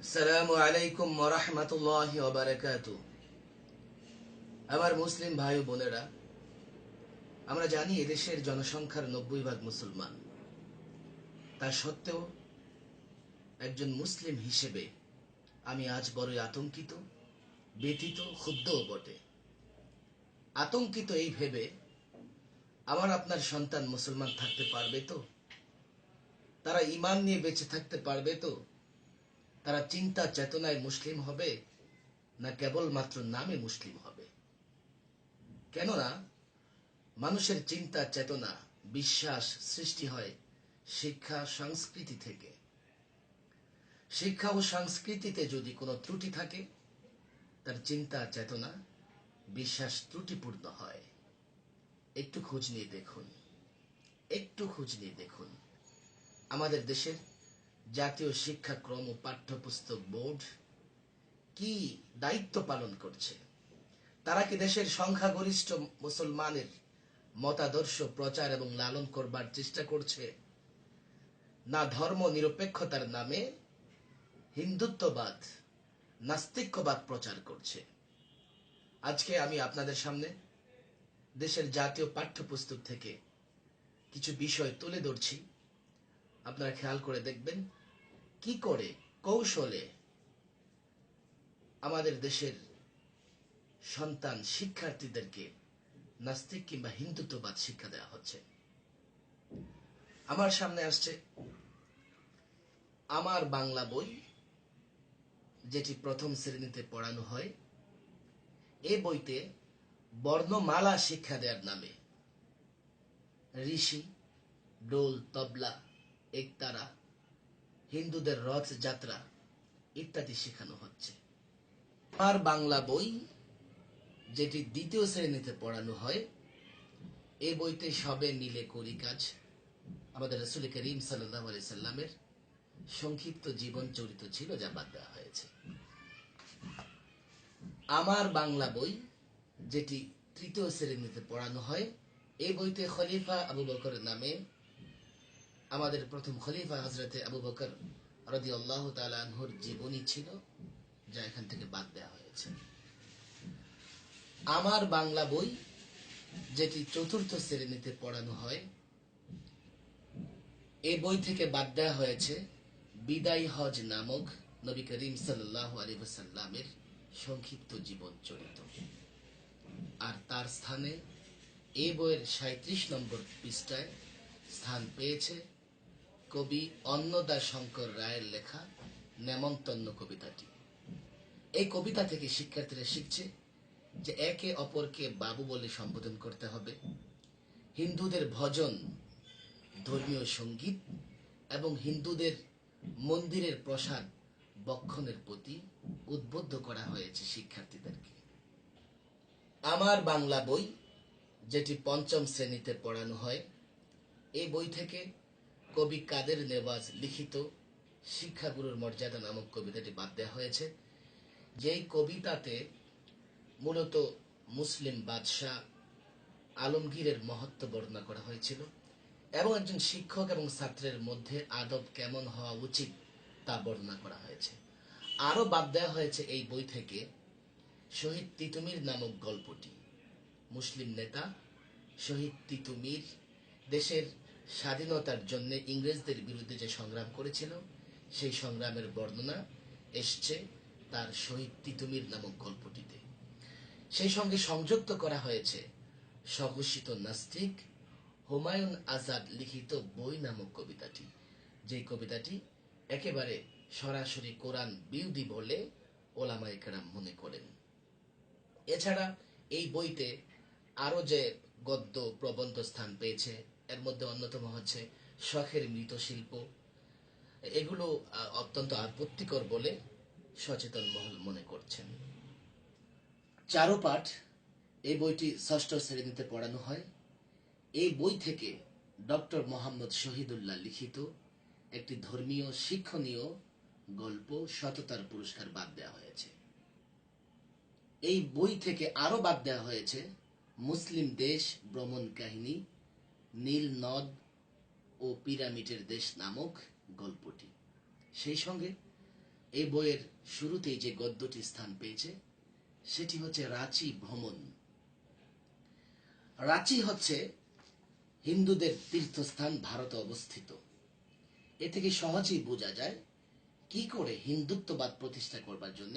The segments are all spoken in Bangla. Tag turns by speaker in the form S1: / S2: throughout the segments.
S1: আসসালামু আলাইকুম ওয়া রাহমাতুল্লাহি ওয়া বারাকাতুহু। আমার মুসলিম ভাই ও বোনেরা, আমরা জানি এদেশের জনসংখ্যার 90% মুসলমান। তা সত্ত্বেও একজন মুসলিম হিসেবে আমি আজ বড়ই আতঙ্কিত, ব্যথিত, ক্ষুব্ধও বটে। আতঙ্কিত এই ভেবে, আমার আপনার সন্তান মুসলমান থাকতে পারবে তো? তারা ঈমান নিয়ে বেঁচে থাকতে পারবে তো? তারা চিন্তা চেতনায় মুসলিম হবে, না কেবলমাত্র নামে মুসলিম হবে? কেননা মানুষের চিন্তা চেতনা বিশ্বাস সৃষ্টি হয় শিক্ষা সংস্কৃতি থেকে। শিক্ষা ও সংস্কৃতিতে যদি কোনো ত্রুটি থাকে, তার চিন্তা চেতনা বিশ্বাস ত্রুটিপূর্ণ হয়। একটু খোঁজ নিয়ে দেখুন, আমাদের দেশের জাতীয় শিক্ষাক্রম ও পাঠ্যপুস্তক বোর্ড কি দায়িত্ব পালন করছে? তারা কি দেশের সংখ্যাগরিষ্ঠ মুসলমানের মতাদর্শ প্রচার এবং লালন করবার চেষ্টা করছে, না ধর্ম নিরপেক্ষতার নামে হিন্দুত্ববাদ নাস্তিক্যবাদ প্রচার করছে? আজকে আমি আপনাদের সামনে দেশের জাতীয় পাঠ্যপুস্তক থেকে কিছু বিষয় তুলে ধরছি। আপনারা খেয়াল করে দেখবেন কি করে কৌশলে আমাদের দেশের সন্তান শিক্ষার্থীদেরকে নাস্তিক কিংবা হিন্দুত্ববাদ শিক্ষা দেওয়া হচ্ছে। আমার সামনে আসছে আমার বাংলা বই, যেটি প্রথম শ্রেণীতে পড়ানো হয়। এ বইতে বর্ণমালা শিক্ষা দেওয়ার নামে ঋষি, ডোল, তবলা, একতারা, হিন্দুদের রথ যাত্রা ইত্যাদি শেখানো হচ্ছে। আমার বাংলা বই, যেটি দ্বিতীয় শ্রেণীতে পড়ানো হয়, এই বইতে সবে মিলে করি কাজ আমাদের রাসূল করিম সাল্লাল্লাহু আলাইহি সাল্লামের সংক্ষিপ্ত জীবন চরিত্র ছিল, যা বাদ দেওয়া হয়েছে। আমার বাংলা বই, যেটি তৃতীয় শ্রেণীতে পড়ানো হয়, এই বইতে খলিফা আবু বকরের নামে আমাদের প্রথম খলিফা হযরতে আবু বকর রাদিয়াল্লাহু তাআলা আনহুর জীবনী ছিল, যা এখান থেকে বাদ দেওয়া হয়েছে। আমার বাংলা বই, যেটি চতুর্থ শ্রেণীতে পড়ানো হয়, এই বই থেকে বাদ দেওয়া হয়েছে বিদায় হজ নামক নবী করিম সাল্লাল্লাহু আলাইহি ওয়াসাল্লামের সংক্ষিপ্ত জীবন চরিত্র। আর তার স্থানে এই বইয়ের ৩৭ নম্বর পৃষ্ঠায় স্থান পেয়েছে কবি অন্নদা শঙ্কর রায়ের লেখা নেমন্তন্ন কবিতাটি। এই কবিতা থেকে শিক্ষার্থীরা শিখছে যে একে অপরকে বাবু বলে সম্বোধন করতে হবে। হিন্দুদের ভজন, ধর্মীয় সঙ্গীত এবং হিন্দুদের মন্দিরের প্রসাদ বক্ষণের প্রতি উদ্বুদ্ধ করা হয়েছে শিক্ষার্থীদেরকে। আমার বাংলা বই, যেটি পঞ্চম শ্রেণীতে পড়ানো হয়, এই বই থেকে কবি কাদের নেওয়াজ লিখিত শিক্ষাগুরুর মর্যাদা নামক কবিতাটি বাদ দেওয়া হয়েছে। যেই কবিতাতে মূলত মুসলিম বাদশাহ আলমগীরের মহত্ব বর্ণনা করা হয়েছিল এবং একজন শিক্ষক এবং ছাত্রের মধ্যে আদব কেমন হওয়া উচিত তা বর্ণনা করা হয়েছে। আরো বাদ দেওয়া হয়েছে এই বই থেকে শহীদ তিতুমির নামক গল্পটি। মুসলিম নেতা শহীদ তিতুমির দেশের স্বাধীনতার জন্য ইংরেজদের বিরুদ্ধে যে সংগ্রাম করেছিল, সেই সংগ্রামের বর্ণনা এসছে তার শহীদ তিতুমির নামক গল্পটিতে। সেই সঙ্গে সংযুক্ত করা হয়েছে স্বঘোষিত নাস্তিক হুমায়ুন আজাদ লিখিত বই নামক কবিতাটি, যে কবিতাটি একেবারে সরাসরি কোরআন বিরোধী বলে ওলামায়ে কেরাম মনে করেন। এছাড়া এই বইতে আরো যে গদ্য প্রবন্ধ স্থান পেয়েছে, এর মধ্যে অন্যতম হচ্ছে শখের মৃৎশিল্প। এগুলো অত্যন্ত আপত্তিকর বলে সচেতন মহল মনে করছেন। চারুপাঠ, এই বইটি ষষ্ঠ শ্রেণীতে পড়ানো হয়। এই বই থেকে ডক্টর মোহাম্মদ শহীদুল্লাহ লিখিত একটি ধর্মীয় শিক্ষণীয় গল্প সততার পুরস্কার বাদ দেওয়া হয়েছে। এই বই থেকে আরো বাদ দেওয়া হয়েছে মুসলিম দেশ ভ্রমণ কাহিনী, নীল নদ ও পিরামিডের দেশ নামক গল্পটি। সেই সঙ্গে এই বইয়ের শুরুতেই যে গদ্যটি স্থান পেয়েছে সেটি হচ্ছে রাঁচি ভ্রমণ। রাঁচি হচ্ছে হিন্দুদের তীর্থস্থান, ভারতে অবস্থিত। এ থেকে সহজেই বোঝা যায় কি করে হিন্দুত্ববাদ প্রতিষ্ঠা করবার জন্য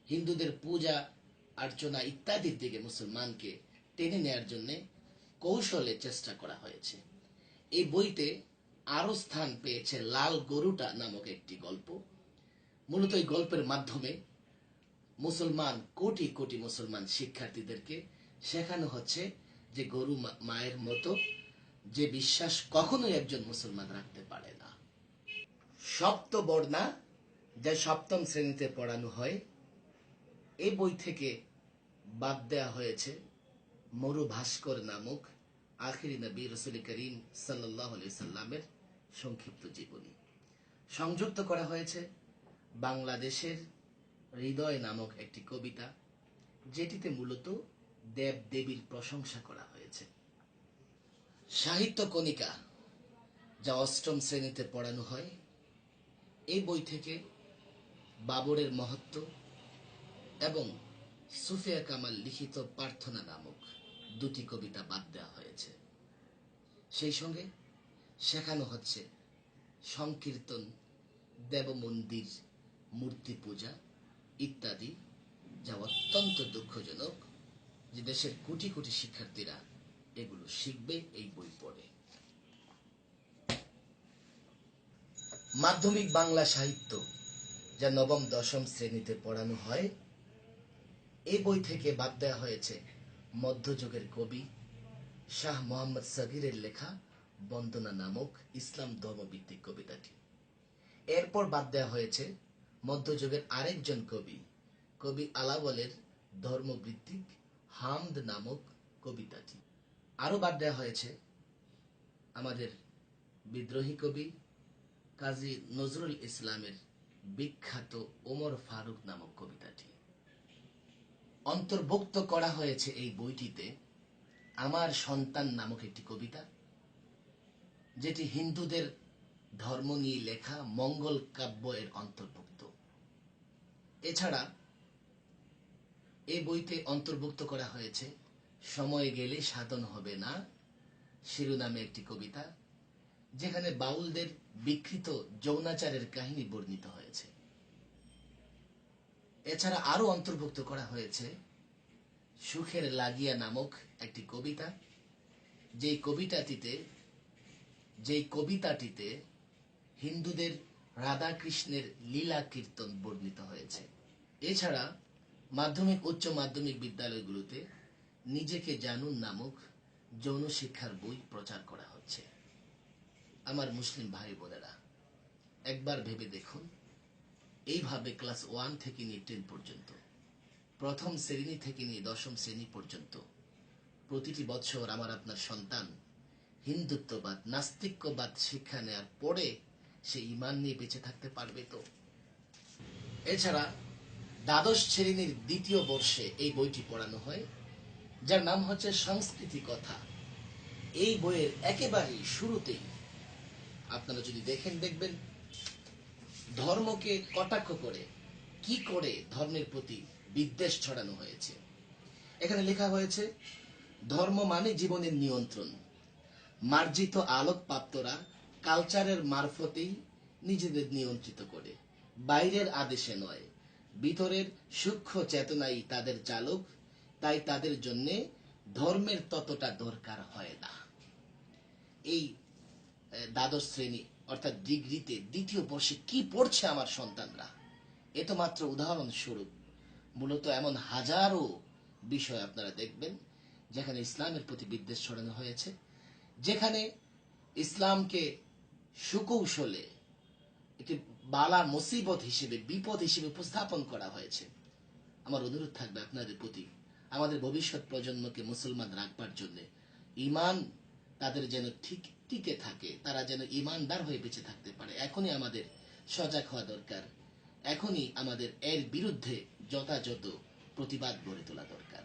S1: হিন্দুদের পূজা অর্চনা ইত্যাদির দিকে মুসলমানকে টেনে নেয়ার জন্য কৌশলে চেষ্টা করা হয়েছে। এই বইতে আরো স্থান পেয়েছে লাল গরুটা নামক একটি গল্প। মূলত এই গল্পের মাধ্যমে মুসলমান কোটি কোটি মুসলমান শিক্ষার্থীদেরকে শেখানো হচ্ছে যে গরু মায়ের মতো যে বিশ্বাস কখনোই একজন মুসলমান রাখতে পারে না। সপ্তবর্ণা, যা সপ্তম শ্রেণীতে পড়ানো হয়, এই বই থেকে বাদ দেওয়া হয়েছে মরু ভাস্কর নামক আখিরি নবী রসুল করিম সাল্লাল্লাহু আলাইহি সাল্লামের সংক্ষিপ্ত জীবনী। সংযুক্ত করা হয়েছে বাংলাদেশের হৃদয় নামক একটি কবিতা, যেটিতে মূলত দেব দেবীর প্রশংসা করা হয়েছে। সাহিত্য কণিকা, যা অষ্টম শ্রেণীতে পড়ানো হয়, এই বই থেকে বাবরের মহত্ব এবং সুফিয়া কামাল লিখিত প্রার্থনা নামক দুটি কবিতা বাদ দেওয়া হয়েছে। সেই সঙ্গে শেখানো হচ্ছে সংকীর্তন, দেব মন্দির, মূর্তি পূজা ইত্যাদি, যা অত্যন্ত দুঃখজনক যে দেশের কোটি কোটি শিক্ষার্থীরা এগুলো শিখবে এই বই পড়ে। মাধ্যমিক বাংলা সাহিত্য, যা নবম দশম শ্রেণীতে পড়ানো হয়, এই বই থেকে বাদ দেওয়া হয়েছে মধ্যযুগের কবি শাহ মোহাম্মদ সগীরের লেখা বন্দনা নামক ইসলাম ধর্মভিত্তিক কবিতাটি। এরপর বাদ দেওয়া হয়েছে মধ্যযুগের আরেকজন কবি কবি আলাওলের ধর্মভিত্তিক হামদ নামক কবিতাটি। আরো বাদ দেওয়া হয়েছে আমাদের বিদ্রোহী কবি কাজী নজরুল ইসলামের বিখ্যাত ওমর ফারুক নামক কবিতাটি। অন্তর্ভুক্ত করা হয়েছে এই বইটিতে আমার সন্তান নামক একটি কবিতা, যেটি হিন্দুদের ধর্ম নিয়ে লেখা মঙ্গল কাব্য এর অন্তর্ভুক্ত। এছাড়া এই বইতে অন্তর্ভুক্ত করা হয়েছে সময় গেলে সাধন হবে না শিরোনামে একটি কবিতা, যেখানে বাউলদের বিকৃত যৌনাচারের কাহিনী বর্ণিত হয়েছে। এছাড়া আরো অন্তর্ভুক্ত করা হয়েছে সুখের লাগিয়া নামক একটি কবিতা, যেই কবিতাটিতে হিন্দুদের রাধা কৃষ্ণের লীলা কীর্তন বর্ণিত হয়েছে। এছাড়া মাধ্যমিক উচ্চ মাধ্যমিক বিদ্যালয়গুলোতে নিজেকে জানুন নামক যৌন শিক্ষার বই প্রচার করা হচ্ছে। আমার মুসলিম ভাই বোনেরা, একবার ভেবে দেখুন, এইভাবে ক্লাস 1 থেকে নিয়ে 10 পর্যন্ত, প্রথম শ্রেণী থেকে নিয়ে দশম শ্রেণী পর্যন্ত প্রতিটি বছর আমার আপনার সন্তান হিন্দুত্ববাদ, নাস্তিক্যবাদ শিক্ষা নেওয়ার পরে সে ঈমান নিয়ে বেঁচে থাকতে পারবে তো? এছাড়া দ্বাদশ শ্রেণীর দ্বিতীয় বর্ষে এই বইটি পড়ানো হয়, যার নাম হচ্ছে সংস্কৃতি কথা। এই বইয়ের একেবারে শুরুতেই আপনারা যদি দেখবেন ধর্মকে কটাক্ষ করে কি করে ধর্মের প্রতি বিদ্বেষ ছড়ানো হয়েছে। এখানে লেখা হয়েছে, ধর্ম মানে জীবনের নিয়ন্ত্রণ। মার্জিত আলোক প্রাপ্তরা কালচারের মারফতেই নিজেদের নিয়ন্ত্রিত করে, বাইরের আদেশে নয়। ভিতরের সূক্ষ্ম চেতনাই তাদের চালক, তাই তাদের জন্য ধর্মের ততটা দরকার হয় না। এই দ্বাদশ শ্রেণী অর্থাৎ ডিগ্রিতে দ্বিতীয় বর্ষে কি পড়ছে আমার সন্তানরা, এ তো মাত্র উদাহরণস্বরূপ। মূলত এমন হাজারো বিষয় আপনারা দেখবেন যেখানে ইসলামের প্রতি বিদ্বেষ ছড়ানো হয়েছে, যেখানে ইসলামকে সুকৌশলে একটি বালা মুসিবত হিসেবে, বিপদ হিসেবে উপস্থাপন করা হয়েছে। আমার অনুরোধ থাকবে আপনাদের প্রতি, আমাদের ভবিষ্যৎ প্রজন্মকে মুসলমান রাখবার জন্য, ঈমান তাদের যেন ঠিক টিকে থাকে, তারা যেন ঈমানদার হয়ে বেঁচে থাকতে পারে, এখনই আমাদের সজাগ হওয়া দরকার। এখনই আমাদের এর বিরুদ্ধে যথাযথ প্রতিবাদ গড়ে তোলা দরকার।